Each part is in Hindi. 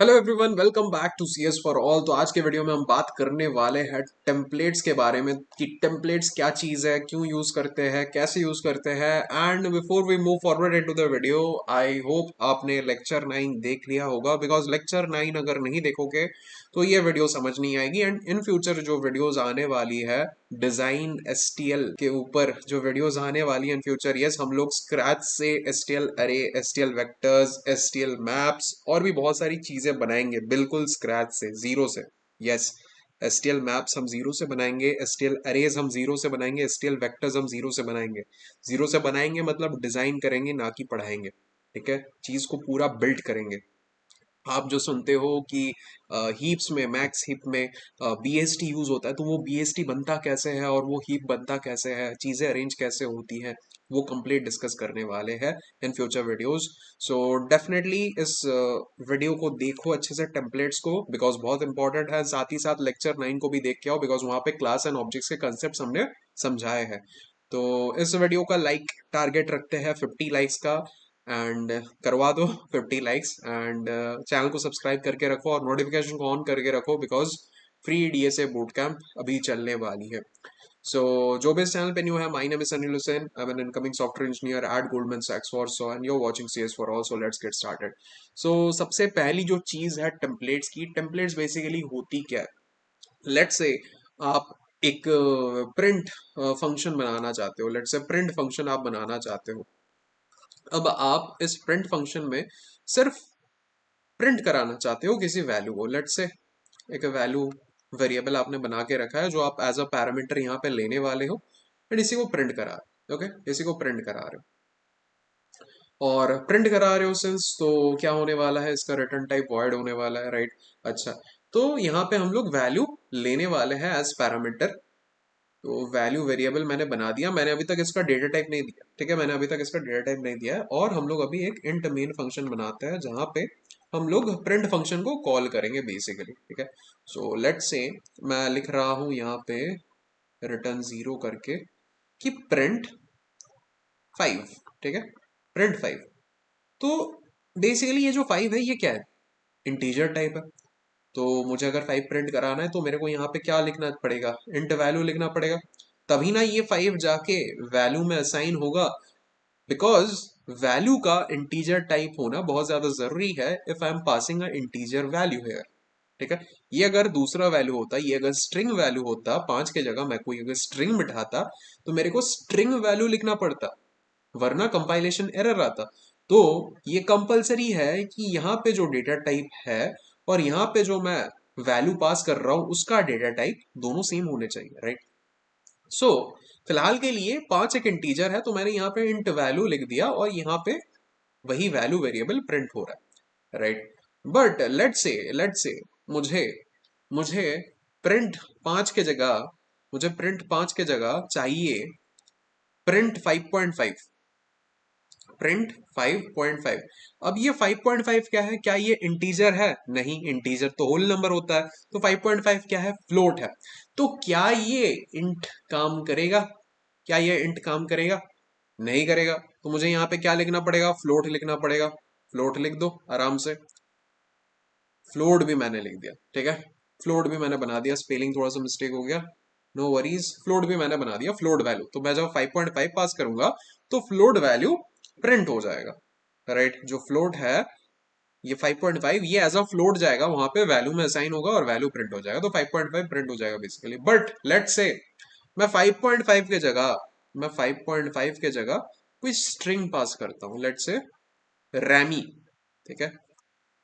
Hello everyone, welcome back to C S for all. तो आज के वीडियो में हम बात करने वाले हैं टेम्पलेट्स के बारे में कि टेम्पलेट्स क्या चीज़ है, क्यों यूज़ करते हैं, कैसे यूज़ करते हैं। And before we move forward into the video, I hope आपने लेक्चर 9 देख लिया होगा, बिकॉज लेक्चर 9 अगर नहीं देखोगे तो ये वीडियो समझ नहीं आएगी। एंड इन फ्यूचर जो वीडियोज आने वाली है डिजाइन एसटीएल के ऊपर, जो वीडियोज आने वाली है इन फ्यूचर, यस, हम लोग स्क्रैच से एसटीएल अरे, एसटीएल वेक्टर्स, एसटीएल मैप्स और भी बहुत सारी चीजें बनाएंगे, बिल्कुल स्क्रैच से, जीरो से। यस, एसटीएल मैप्स हम जीरो से बनाएंगे, एसटीएल अरेज हम जीरो से बनाएंगे, एसटीएल वेक्टर्स हम जीरो से बनाएंगे। जीरो से बनाएंगे मतलब डिजाइन करेंगे, ना कि पढ़ाएंगे। ठीक है, चीज को पूरा बिल्ड करेंगे। आप जो सुनते हो कि हीप्स में, मैक्स हीप में बीएसटी यूज होता है, तो वो बीएसटी बनता कैसे है और वो हीप बनता कैसे है, चीजें अरेंज कैसे होती हैं, वो कंप्लीट डिस्कस करने वाले हैं in future videos. So definitely इस वीडियो को देखो अच्छे से, टेम्पलेट्स को, बिकॉज बहुत इंपॉर्टेंट है। साथ ही साथ लेक्चर 9 को भी देख के आओ, बिकॉज वहां पे क्लास एंड ऑब्जेक्ट्स के कंसेप्ट हमने समझाए हैं। तो इस वीडियो का लाइक टारगेट रखते हैं 50 लाइक्स का, एंड करवा दो 50 लाइक्स। एंड चैनल को सब्सक्राइब करके रखो और नोटिफिकेशन को ऑन करके रखो, because free DSA boot camp अभी चलने वाली है। सो जो भी इस चैनल पे न्यू है, my name is Anil Hussain, I am an incoming software engineer at Goldman सैक्स Warsaw, and you are watching CS for all. So let's get started. So सबसे पहली जो चीज है टेम्पलेट्स की, टेम्पलेट्स बेसिकली होती क्या है। लेट्स से आप एक प्रिंट फंक्शन बनाना चाहते हो, लेट्स से प्रिंट फंक्शन आप बनाना चाहते हो। अब आप इस प्रिंट फंक्शन में सिर्फ प्रिंट कराना चाहते हो किसी वैल्यू को। लेट्स से एक वैल्यू वेरिएबल आपने बना के रखा है, जो आप एज अ पैरामीटर यहाँ पे लेने वाले हो, एंड इसी को प्रिंट करा रहे हो। ओके, इसी को प्रिंट करा रहे हो, और प्रिंट करा रहे हो सिंस, तो क्या होने वाला है, इसका रिटर्न टाइप वॉइड होने वाला है, राइट। अच्छा, तो यहाँ पे हम लोग वैल्यू लेने वाले हैं एज पैरामीटर। तो वैल्यू वेरिएबल मैंने बना दिया, मैंने अभी तक इसका डेटा टाइप नहीं दिया। ठीक है, मैंने अभी तक इसका डेटा टाइप नहीं दिया है, और हम लोग अभी एक इंट मेन फंक्शन बनाते हैं जहां पे हम लोग प्रिंट फंक्शन को कॉल करेंगे बेसिकली। ठीक है, सो लेट्स से मैं लिख रहा हूं यहाँ पे रिटर्न जीरो करके कि प्रिंट 5। ठीक है, प्रिंट 5। तो बेसिकली ये जो 5 है, ये क्या है, इंटीजर टाइप है। तो मुझे अगर 5 प्रिंट कराना है तो मेरे को यहाँ पे क्या लिखना पड़ेगा, इंट वैल्यू लिखना पड़ेगा, तभी ना ये 5 जाके वैल्यू में असाइन होगा। बिकॉज वैल्यू का इंटीजर टाइप होना बहुत ज्यादा जरूरी है if I am passing a integer value है। ठीक है, ये अगर दूसरा वैल्यू होता, ये अगर स्ट्रिंग वैल्यू होता, 5 के जगह मैं कोई अगर स्ट्रिंग बिठाता, तो मेरे को स्ट्रिंग वैल्यू लिखना पड़ता, वरना कंपाइलेशन एरर आता। तो ये कंपलसरी है कि यहाँ पे जो डेटा टाइप है और यहाँ पे जो मैं वैल्यू पास कर रहा हूं, उसका डेटा टाइप दोनों सेम होने चाहिए, राइट। सो फिलहाल के लिए 5 एक इंटीजर है, तो मैंने यहाँ पे इंट वैल्यू लिख दिया और यहाँ पे वही वैल्यू वेरिएबल प्रिंट हो रहा है, राइट। बट लेट्स से मुझे मुझे प्रिंट 5 के जगह मुझे प्रिंट 5 के जगह चाहिए प्रिंट 5.5। प्रिंट 5.5। अब ये 5.5 क्या है, क्या ये इंटीजर है? नहीं, इंटीजर तो होल नंबर होता है। तो 5.5 क्या है, फ्लोट है। तो क्या ये इंट काम करेगा? क्या ये इंट काम करेगा? नहीं करेगा। तो मुझे यहाँ पे क्या लिखना पड़ेगा, फ्लोट लिखना पड़ेगा। फ्लोट लिख दो आराम से। फ्लोट भी मैंने लिख दिया, ठीक है, फ्लोट भी मैंने बना दिया, स्पेलिंग थोड़ा सा मिस्टेक हो गया, नो वरीज। फ्लोट भी मैंने बना दिया, फ्लोट वैल्यू। तो मैं जब 5.5 पास करूंगा तो फ्लोट वैल्यू प्रिंट हो जाएगा, राइट। जो फ्लोट है ये 5.5, ये एज अ फ्लोट जाएगा, वहां पे वैल्यू में असाइन होगा और वैल्यू प्रिंट हो जाएगा। तो 5.5 प्रिंट हो जाएगा बेसिकली। बट लेट्स से मैं 5.5 के जगह मैं 5.5 के जगह कोई स्ट्रिंग पास करता हूं, लेट्स से रैमी। ठीक है,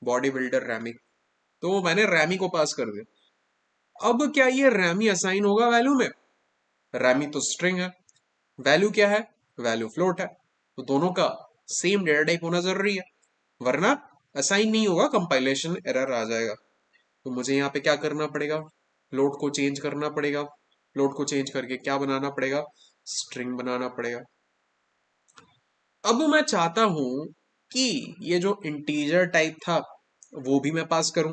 बॉडी बिल्डर रैमी। तो मैंने रैमी को पास कर दिया। अब क्या ये रैमी असाइन होगा वैल्यू में? रैमी तो स्ट्रिंग है, वैल्यू क्या है, वैल्यू फ्लोट है। तो दोनों का सेम डेटा टाइप होना जरूरी है, वरना असाइन नहीं होगा, कंपाइलेशन एरर आ जाएगा। तो मुझे यहाँ पे क्या करना पड़ेगा, फ्लोट को चेंज करना पड़ेगा। फ्लोट को चेंज करके क्या बनाना पड़ेगा, स्ट्रिंग बनाना पड़ेगा। अब मैं चाहता हूं कि ये जो इंटीजर टाइप था वो भी मैं पास करूं,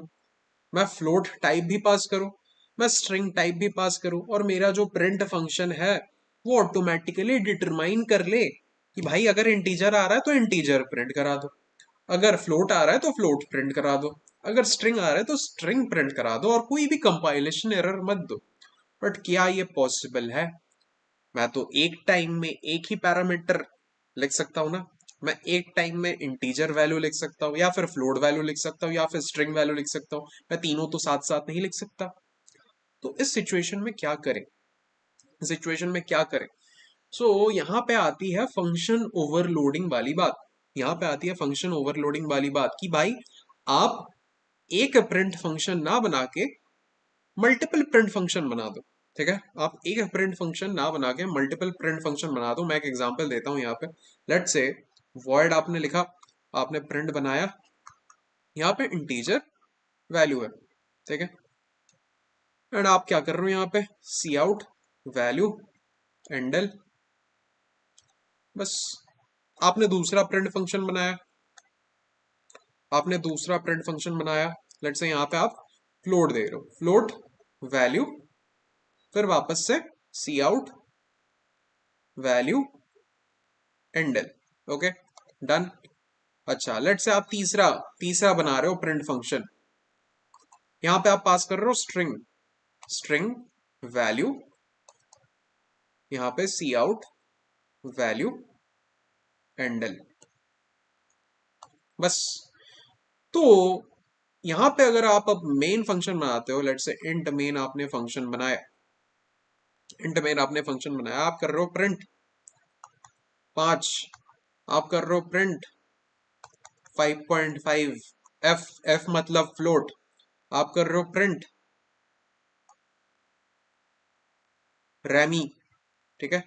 मैं फ्लोट टाइप भी पास करूं, मैं स्ट्रिंग टाइप भी पास करूं, और मेरा जो प्रिंट फंक्शन है वो ऑटोमेटिकली डिटरमाइन कर ले कि भाई अगर इंटीजर आ रहा है तो इंटीजर प्रिंट करा दो, अगर फ्लोट आ रहा है तो फ्लोट प्रिंट करा दो। अगर स्ट्रिंग आ रहा है तो स्ट्रिंग प्रिंट करा दो और कोई भी कंपाइलेशन एरर मत दो। बट क्या ये पॉसिबल है? मैं तो एक टाइम में एक ही पैरामीटर लिख सकता हूँ ना। मैं एक टाइम में इंटीजर वैल्यू लिख सकता हूँ, या फिर फ्लोट वैल्यू लिख सकता हूँ, या फिर स्ट्रिंग वैल्यू लिख सकता हूँ। मैं तीनों तो साथ साथ नहीं लिख सकता। तो इस सिचुएशन में क्या करें? सिचुएशन में क्या करें? यहाँ पे आती है फंक्शन ओवरलोडिंग वाली बात। यहाँ पे आती है फंक्शन ओवरलोडिंग वाली बात कि भाई आप एक प्रिंट फंक्शन ना बना के मल्टीपल प्रिंट फंक्शन बना दो। ठीक है, आप एक प्रिंट फंक्शन ना बना के मल्टीपल प्रिंट फंक्शन बना दो। मैं एक एग्जांपल देता हूं यहाँ पे। लेट से वॉइड आपने लिखा, आपने प्रिंट बनाया, यहाँ पे इंटीजर वैल्यू है। ठीक है, एंड आप क्या कर रहे हो यहाँ पे, सी आउट वैल्यू एंडल। बस आपने दूसरा प्रिंट फंक्शन बनाया, आपने दूसरा प्रिंट फंक्शन बनाया। लेट से यहाँ पे आप फ्लोट दे रहे हो, फ्लोट वैल्यू, फिर वापस से C out value endl. Okay, done. अच्छा, लेट से आप तीसरा तीसरा बना रहे हो प्रिंट फंक्शन। यहां पे आप पास कर रहे हो स्ट्रिंग, स्ट्रिंग वैल्यू, यहां पे सी आउट वैल्यू एंडल। बस। तो यहां पे अगर आप अब मेन फंक्शन बनाते हो, लेट से इंट मेन आपने फंक्शन बनाया, इंट मेन आपने फंक्शन बनाया, आप कर रहे हो प्रिंट 5, आप कर रहे हो प्रिंट 5.5, एफ एफ मतलब फ्लोट, आप कर रहे हो प्रिंट रैमी। ठीक है,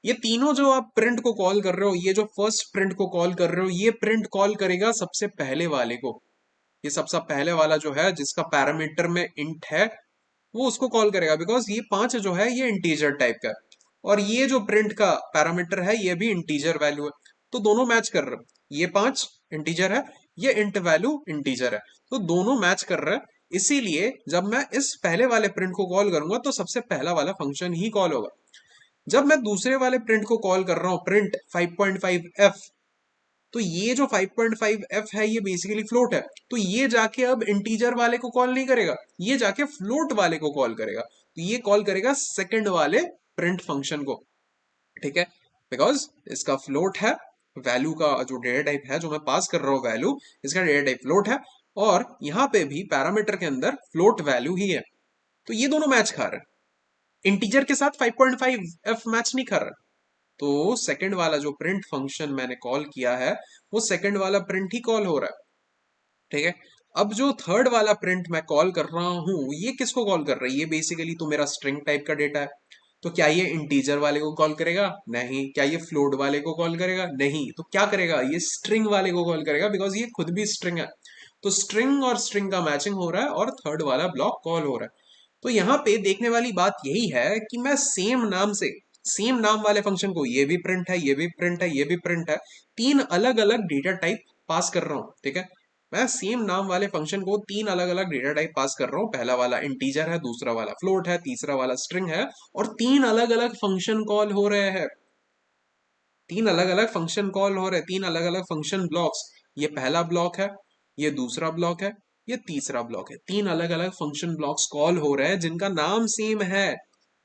ये तीनों जो आप प्रिंट को कॉल कर रहे हो, ये जो फर्स्ट प्रिंट को कॉल कर रहे हो, ये प्रिंट कॉल करेगा सबसे पहले वाले को। ये सबसे पहले वाला जो है जिसका पैरामीटर में इंट है, वो उसको कॉल करेगा, बिकॉज ये 5 जो है ये इंटीजर टाइप का है, और ये जो प्रिंट का पैरामीटर है ये भी इंटीजर वैल्यू है। तो दोनों मैच कर रहे हैं, ये 5 इंटीजर है, ये इंट वैल्यू इंटीजर है, तो दोनों मैच कर रहे हैं। इसीलिए जब मैं इस पहले वाले प्रिंट को कॉल करूंगा तो सबसे पहला वाला फंक्शन ही कॉल होगा। जब मैं दूसरे वाले प्रिंट को कॉल कर रहा हूं, प्रिंट 5.5f, तो ये जो 5.5f है ये बेसिकली फ्लोट है, तो ये जाके अब इंटीजर वाले को कॉल नहीं करेगा, ये जाके फ्लोट वाले को कॉल करेगा। तो ये कॉल करेगा सेकंड वाले प्रिंट फंक्शन को। ठीक है, बिकॉज इसका फ्लोट है, वैल्यू का जो डेटा टाइप है जो मैं पास कर रहा हूं वैल्यू, इसका डेटा टाइप फ्लोट है, और यहां पे भी पैरामीटर के अंदर फ्लोट वैल्यू ही है। तो ये दोनों मैच खा रहे हैं, इंटीजर के साथ 5.5f मैच नहीं कर रहा। तो सेकंड वाला जो प्रिंट फंक्शन मैंने कॉल किया है, वो सेकंड वाला प्रिंट ही कॉल हो रहा है। ठीक है, अब जो थर्ड वाला प्रिंट मैं कॉल कर रहा हूं, ये किसको कॉल कर रहा है? ये बेसिकली तो मेरा स्ट्रिंग टाइप का डेटा है। तो क्या ये इंटीजर वाले को कॉल करेगा? नहीं। क्या ये फ्लोट वाले को कॉल करेगा? नहीं। तो क्या करेगा? ये स्ट्रिंग वाले को कॉल करेगा, बिकॉज ये खुद भी स्ट्रिंग है। तो स्ट्रिंग और स्ट्रिंग का मैचिंग हो रहा है और थर्ड वाला ब्लॉक कॉल हो रहा है। तो यहाँ पे देखने वाली बात यही है कि मैं सेम नाम से, सेम नाम वाले फंक्शन को, ये भी प्रिंट है, ये भी प्रिंट है, ये भी प्रिंट है, तीन अलग अलग डेटा टाइप पास कर रहा हूँ। ठीक है, मैं सेम नाम वाले फंक्शन को तीन अलग अलग डेटा टाइप पास कर रहा हूँ। पहला वाला इंटीजर है, दूसरा वाला फ्लोट है, तीसरा वाला स्ट्रिंग है, और तीन अलग अलग फंक्शन कॉल हो रहे हैं। तीन अलग अलग फंक्शन कॉल हो रहे हैं, तीन अलग अलग फंक्शन ब्लॉक्स। ये पहला ब्लॉक है, ये दूसरा ब्लॉक है, ये तीसरा ब्लॉक है। तीन अलग अलग फंक्शन ब्लॉक्स कॉल हो रहे हैं जिनका नाम सेम है,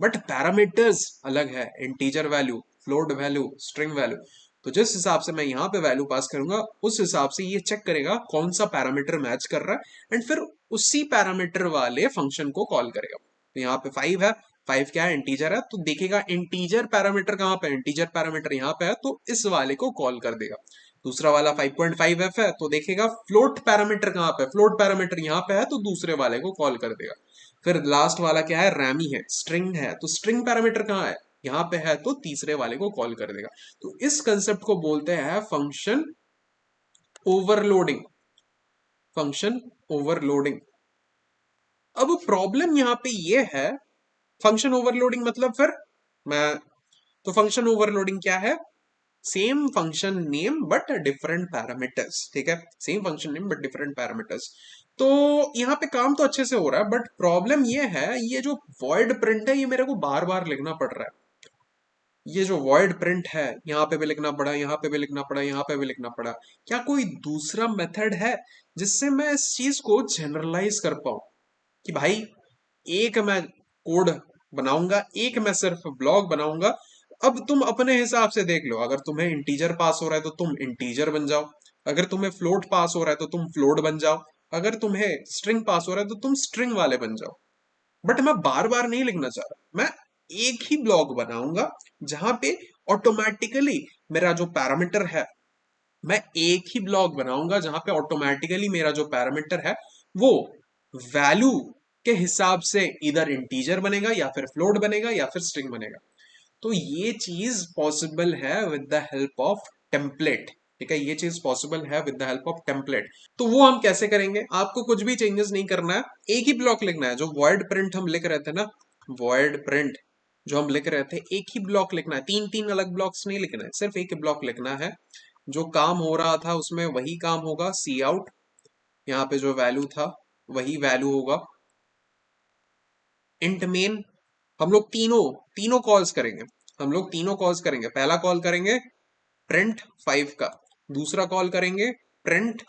बट पैरामीटर्स अलग है, integer value, float value, string value. तो जिस हिसाब से मैं यहाँ पे वैल्यू पास करूंगा, उस हिसाब से ये चेक करेगा कौन सा पैरामीटर मैच कर रहा है, एंड फिर उसी पैरामीटर वाले फंक्शन को कॉल करेगा। तो यहाँ पे 5 है, 5 क्या है? इंटीजर है, तो देखेगा इंटीजर पैरामीटर कहाँ पे, इंटीजर पैरामीटर यहाँ पे है, तो इस वाले को कॉल कर देगा। दूसरा वाला 5.5f है, तो देखेगा फ्लोट पैरामीटर कहाँ पे, फ्लोट पैरामीटर यहाँ पे है, तो दूसरे वाले को कॉल कर देगा। फिर लास्ट वाला क्या है? रैमी है, स्ट्रिंग है, तो स्ट्रिंग पैरामीटर कहाँ है? यहाँ पे है, तो तीसरे वाले को कॉल कर देगा। तो इस कंसेप्ट को बोलते हैं फंक्शन ओवरलोडिंग, फंक्शन ओवरलोडिंग। अब प्रॉब्लम यहाँ पे ये है, फंक्शन ओवरलोडिंग मतलब फिर मैं, तो फंक्शन ओवरलोडिंग क्या है? Same function name but different parameters. ठीक है, same function name but different parameters. तो यहाँ पे काम तो अच्छे से हो रहा है, बट प्रॉब्लम ये है, ये जो वॉइड प्रिंट है ये मेरे को बार बार लिखना पड़ रहा है। ये जो वॉइड प्रिंट है, यहाँ पे भी लिखना पड़ा, यहाँ पे भी लिखना पड़ा, यहाँ पे भी लिखना पड़ा। क्या कोई दूसरा मेथड है जिससे मैं इस चीज को जनरलाइज कर पाऊं कि भाई एक मैं कोड बनाऊंगा, एक मैं सिर्फ ब्लॉग बनाऊंगा। अब तुम अपने हिसाब से देख लो, अगर तुम्हें इंटीजर पास हो रहा है तो तुम इंटीजर बन जाओ, अगर तुम्हें फ्लोट पास हो रहा है तो तुम फ्लोट बन जाओ, अगर तुम्हें स्ट्रिंग पास हो रहा है तो तुम स्ट्रिंग वाले बन जाओ। बट मैं बार बार नहीं लिखना चाह रहा, मैं एक ही ब्लॉक बनाऊंगा जहां पे ऑटोमेटिकली मेरा जो पैरामीटर है, मैं एक ही ब्लॉक बनाऊंगा जहां पे ऑटोमेटिकली मेरा जो पैरामीटर है वो वैल्यू के हिसाब से इधर इंटीजर बनेगा या फिर फ्लोट बनेगा या फिर स्ट्रिंग बनेगा। तो ये चीज पॉसिबल है with the help of template. ठीक है, ये चीज पॉसिबल है with the help of template. तो वो हम कैसे करेंगे? आपको कुछ भी चेंजेस नहीं करना है, एक ही ब्लॉक लिखना है। जो वॉइड प्रिंट हम लिख रहे थे ना, वॉइड प्रिंट जो हम लिख रहे थे, एक ही ब्लॉक लिखना है, तीन तीन अलग ब्लॉक्स नहीं लिखना है, सिर्फ एक ही ब्लॉक लिखना है। जो काम हो रहा था उसमें वही काम होगा, सी आउट, यहाँ पे जो वैल्यू था वही वैल्यू होगा। इंट मेन, हम लोग तीनों तीनों कॉल्स करेंगे। हम लोग तीनों कॉल्स करेंगे। पहला कॉल करेंगे प्रिंट 5 का, दूसरा कॉल करेंगे प्रिंट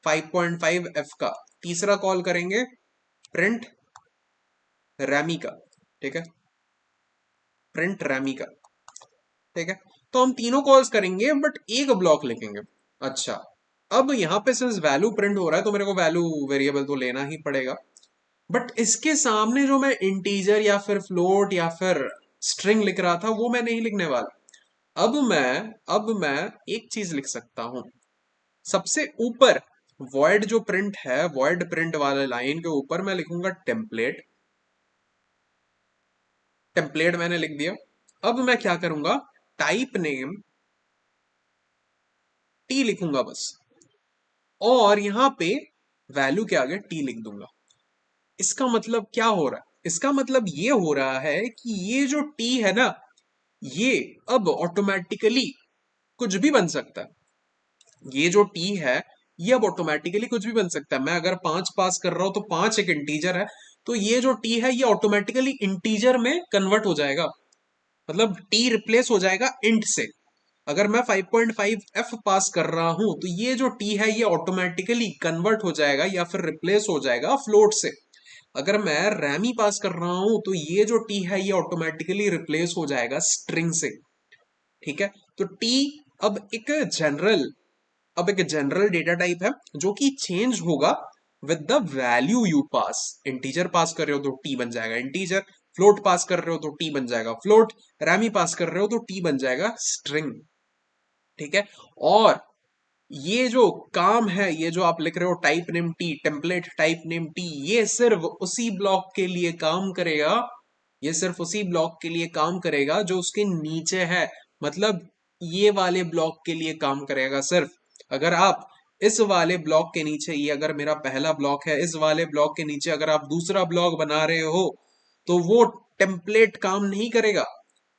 5.5 एफ का, तीसरा कॉल करेंगे प्रिंट रैमी का। ठीक है, प्रिंट रैमी का। ठीक है, तो हम तीनों कॉल्स करेंगे बट एक ब्लॉक लिखेंगे। अच्छा, अब यहां पे सिंस वैल्यू प्रिंट हो रहा है तो मेरे को वैल्यू वेरिएबल तो लेना ही पड़ेगा। बट इसके सामने जो मैं इंटीजर या फिर फ्लोट या फिर स्ट्रिंग लिख रहा था वो मैं नहीं लिखने वाला। अब मैं एक चीज लिख सकता हूं। सबसे ऊपर वॉइड जो प्रिंट है, वॉइड प्रिंट वाले लाइन के ऊपर मैं लिखूंगा टेम्पलेट। टेम्पलेट मैंने लिख दिया। अब मैं क्या करूंगा, टाइप नेम टी लिखूंगा बस, और यहां पे वैल्यू के आगे टी लिख दूंगा। इसका मतलब क्या हो रहा है? इसका मतलब ये हो रहा है कि ये जो टी है ना, ये अब ऑटोमेटिकली कुछ भी बन सकता है। ये जो टी है ये अब ऑटोमेटिकली कुछ भी बन सकता है। मैं अगर 5 पास कर रहा हूं तो 5 एक इंटीजर है, तो ये जो टी है ये ऑटोमेटिकली इंटीजर में कन्वर्ट हो जाएगा। मतलब टी रिप्लेस हो जाएगा इंट से। अगर मैं 5.5 एफ पास कर रहा हूं तो ये जो टी है ये ऑटोमेटिकली कन्वर्ट हो जाएगा या फिर रिप्लेस हो जाएगा फ्लोट से। अगर मैं रैमी पास कर रहा हूं तो ये जो टी है ये ऑटोमेटिकली रिप्लेस हो जाएगा स्ट्रिंग से। ठीक है, तो टी अब एक जनरल अब एक जनरल डेटा टाइप है जो कि चेंज होगा with the value you pass. Integer pass कर रहे हो तो टी बन जाएगा इंटीजर, फ्लोट पास कर रहे हो तो टी बन जाएगा फ्लोट, रैमी पास कर रहे हो तो टी बन जाएगा स्ट्रिंग। ठीक है, और ये जो काम है, ये जो आप लिख रहे हो type name T, template type name T, ये सिर्फ उसी ब्लॉक के लिए काम करेगा। ये सिर्फ उसी ब्लॉक के लिए काम करेगा जो उसके नीचे है। मतलब ये वाले ब्लॉक के लिए काम करेगा सिर्फ। अगर आप इस वाले ब्लॉक के नीचे, ये अगर मेरा पहला ब्लॉक है, इस वाले ब्लॉक के नीचे अगर आप दूसरा ब्लॉक बना रहे हो तो वो टेम्पलेट काम नहीं करेगा।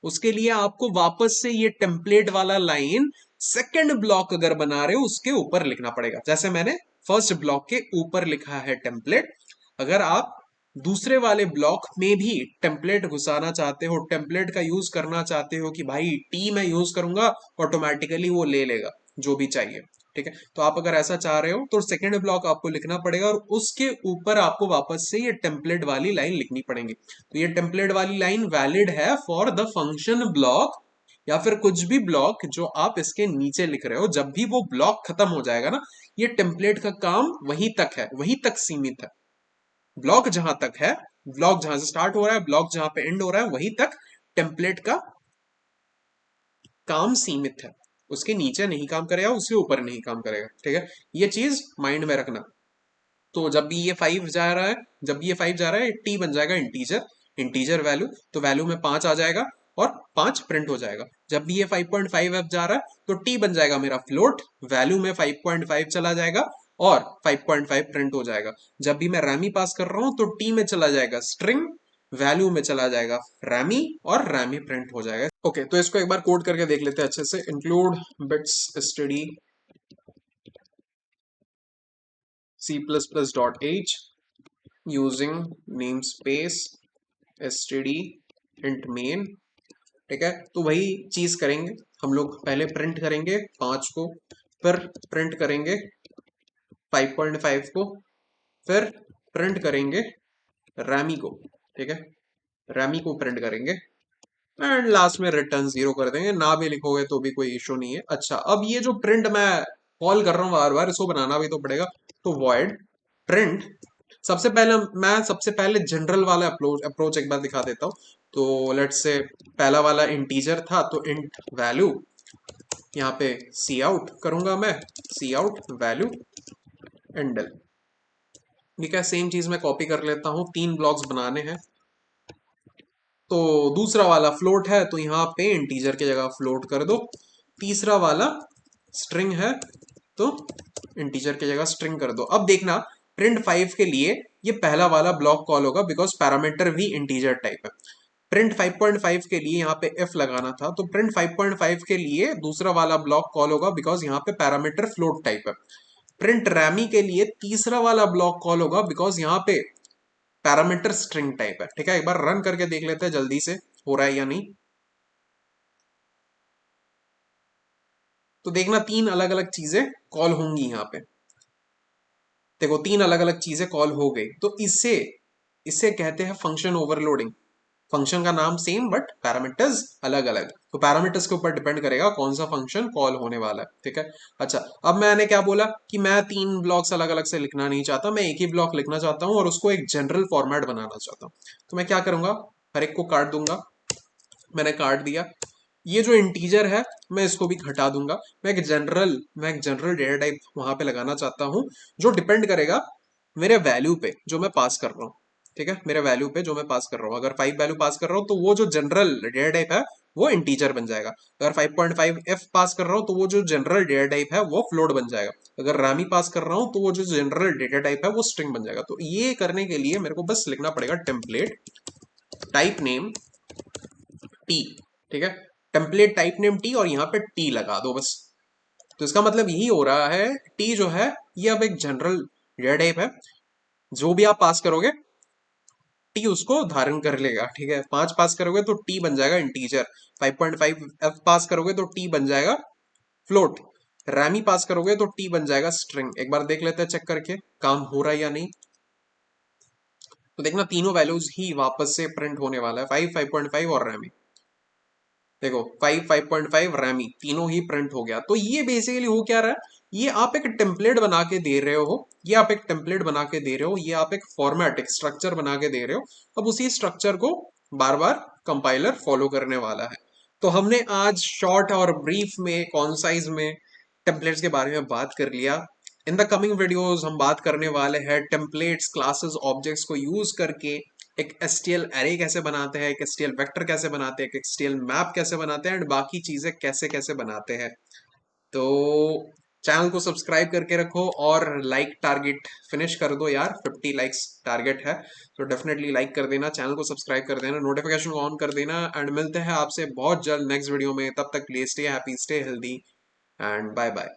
उसके लिए आपको वापस से ये टेम्पलेट वाला लाइन सेकंड ब्लॉक अगर बना रहे हो उसके ऊपर लिखना पड़ेगा। जैसे मैंने फर्स्ट ब्लॉक के ऊपर लिखा है टेम्पलेट, अगर आप दूसरे वाले ब्लॉक में भी टेम्पलेट घुसाना चाहते हो, टेम्पलेट का यूज करना चाहते हो कि भाई टी मैं यूज करूंगा, ऑटोमेटिकली वो ले लेगा जो भी चाहिए। ठीक है, तो आप अगर ऐसा चाह रहे हो तो सेकंड ब्लॉक आपको लिखना पड़ेगा और उसके ऊपर आपको वापस से ये टेम्पलेट वाली लाइन लिखनी पड़ेगी। तो ये टेम्पलेट वाली लाइन वैलिड है फॉर द फंक्शन ब्लॉक या फिर कुछ भी ब्लॉक जो आप इसके नीचे लिख रहे हो। जब भी वो ब्लॉक खत्म हो जाएगा ना, ये टेम्पलेट का काम वहीं तक है, वहीं तक सीमित है। ब्लॉक जहां तक है, ब्लॉक जहां से स्टार्ट हो रहा है, ब्लॉक जहां पे एंड हो रहा है, वहीं तक टेम्पलेट का काम सीमित है। उसके नीचे नहीं काम करेगा, उसके ऊपर नहीं काम करेगा। ठीक है, ये चीज माइंड में रखना। तो जब भी ये 5 जा रहा है, जब भी ये 5 जा रहा है, टी बन जाएगा इंटीजर, इंटीजर वैल्यू, तो वैल्यू में 5 आ जाएगा और 5 प्रिंट हो जाएगा। जब भी ये 5.5 एफ जा रहा है तो टी बन जाएगा मेरा फ्लोट, वैल्यू में 5.5 चला जाएगा और 5.5 प्रिंट हो जाएगा। जब भी मैं रैमी पास कर रहा हूं तो टी में चला जाएगा स्ट्रिंग, वैल्यू में चला जाएगा रैमी और रैमी प्रिंट हो जाएगा। ओके, तो इसको एक बार कोड करके देख लेते हैं अच्छे से। Include bits std c++.h using namespace std int main। ठीक है, तो वही चीज करेंगे हम लोग। पहले प्रिंट करेंगे 5 को, फिर प्रिंट करेंगे 5.5 को, फिर प्रिंट करेंगे रैमी को। ठीक है, रैमी को प्रिंट करेंगे एंड लास्ट में रिटर्न 0 कर देंगे। ना भी लिखोगे तो भी कोई इशू नहीं है। अच्छा, अब ये जो प्रिंट मैं कॉल कर रहा हूँ बार बार, इसको बनाना भी तो पड़ेगा। तो वॉइड प्रिंट, सबसे पहले जनरल वाला अप्रोच एक बार दिखा देता हूँ। तो लेट्स से पहला वाला इंटीजर था, तो इंट वैल्यू, यहाँ पे सी आउट करूंगा मैं, सी आउट वैल्यू एंडल। ठीक है, सेम चीज मैं कॉपी कर लेता हूँ, 3 ब्लॉक्स बनाने हैं। तो दूसरा वाला फ्लोट है, तो यहाँ पे इंटीजर की जगह फ्लोट कर दो। तीसरा वाला स्ट्रिंग है, तो इंटीजर की जगह स्ट्रिंग कर दो। अब देखना, प्रिंट 5 के लिए ये पहला वाला ब्लॉक कॉल होगा बिकॉज पैरामीटर भी इंटीजर टाइप है। प्रिंट 5.5 के लिए यहाँ पे एफ लगाना था, तो प्रिंट 5.5 के लिए दूसरा वाला ब्लॉक कॉल होगा बिकॉज यहाँ पे पैरामीटर फ्लोट टाइप है। प्रिंट रैमी के लिए तीसरा वाला ब्लॉक कॉल होगा बिकॉज यहाँ पे पैरामीटर स्ट्रिंग टाइप है। ठीक है, एक बार रन करके देख लेते हैं जल्दी से हो रहा है या नहीं। तो देखना, 3 अलग अलग चीजें कॉल होंगी यहाँ पे। देखो, 3 अलग अलग चीजें कॉल हो गई, तो इससे इससे कहते हैं फंक्शन ओवरलोडिंग। फंक्शन का नाम सेम बट पैरामीटर्स अलग अलग, तो पैरामीटर्स के ऊपर डिपेंड करेगा कौन सा फंक्शन कॉल होने वाला है। ठीक है, अच्छा, अब मैंने क्या बोला कि मैं 3 ब्लॉक्स अलग अलग से लिखना नहीं चाहता, मैं एक ही ब्लॉक लिखना चाहता हूँ और उसको एक जनरल फॉर्मेट बनाना चाहता हूँ। तो मैं क्या करूंगा, हर एक को काट दूंगा। मैंने काट दिया। ये जो इंटीजर है मैं इसको भी हटा दूंगा। मैं एक जनरल डेटा टाइप वहां पे लगाना चाहता हूँ जो डिपेंड करेगा मेरे वैल्यू पे जो मैं पास कर रहा हूँ। ठीक है, मेरे वैल्यू पे जो मैं पास कर रहा हूँ, अगर 5 वैल्यू पास कर रहा हूँ तो वो जो जनरल डेटा टाइप है वो इंटीजर बन जाएगा। अगर 5.5 एफ पास कर रहा हूँ तो वो जो जनरल डेटा टाइप है वो फ्लोट बन जाएगा। अगर रामी पास कर रहा हूँ तो वो जो जनरल डेटा टाइप है वो स्ट्रिंग बन जाएगा। तो ये करने के लिए मेरे को बस लिखना पड़ेगा टेम्पलेट टाइप नेम टी। ठीक है, टेम्पलेट टाइप नेम टी और यहाँ पे टी लगा दो बस। तो इसका मतलब यही हो रहा है, टी जो है ये अब एक जनरल डेटा टाइप है, जो भी आप पास करोगे टी उसको धारण कर लेगा। ठीक है, 5 पास करोगे तो टी बन जाएगा इंटीजर, 5.5 एफ पास करोगे तो टी बन जाएगा फ्लोट, रैमी पास करोगे तो टी बन जाएगा स्ट्रिंग। एक बार देख लेते हैं चेक करके काम हो रहा है या नहीं। तो देखना, तीनों वैल्यूज ही वापस से प्रिंट होने वाला है, 5, 5.5 और रैमी। देखो, 5, 5.5 रैमी तीनों ही प्रिंट हो गया। तो ये बेसिकली हो क्या रहा है, ये आप एक टेम्पलेट बना के दे रहे हो, ये आप एक टेम्पलेट बना के दे रहे हो, ये आप एक फॉर्मेट, एक स्ट्रक्चर बना के दे रहे हो। अब उसी स्ट्रक्चर को बार बार कंपाइलर फॉलो करने वाला है। तो हमने आज शॉर्ट और ब्रीफ में, कॉन्साइज में टेम्पलेट्स के बारे में बात कर लिया। इन द कमिंग वीडियोस हम बात करने वाले हैं टेम्पलेट्स, क्लासेस, ऑब्जेक्ट्स को यूज करके एक एसटीएल एरे कैसे बनाते हैं, एक एसटीएल वेक्टर कैसे बनाते हैं, एक एसटीएल मैप कैसे बनाते हैं एंड बाकी चीजें कैसे कैसे बनाते हैं। तो चैनल को सब्सक्राइब करके रखो और लाइक टारगेट फिनिश कर दो यार, 50 लाइक्स टारगेट है। तो डेफिनेटली लाइक कर देना, चैनल को सब्सक्राइब कर देना, नोटिफिकेशन को ऑन कर देना एंड मिलते हैं आपसे बहुत जल्द नेक्स्ट वीडियो में। तब तक please stay happy, stay healthy and bye bye.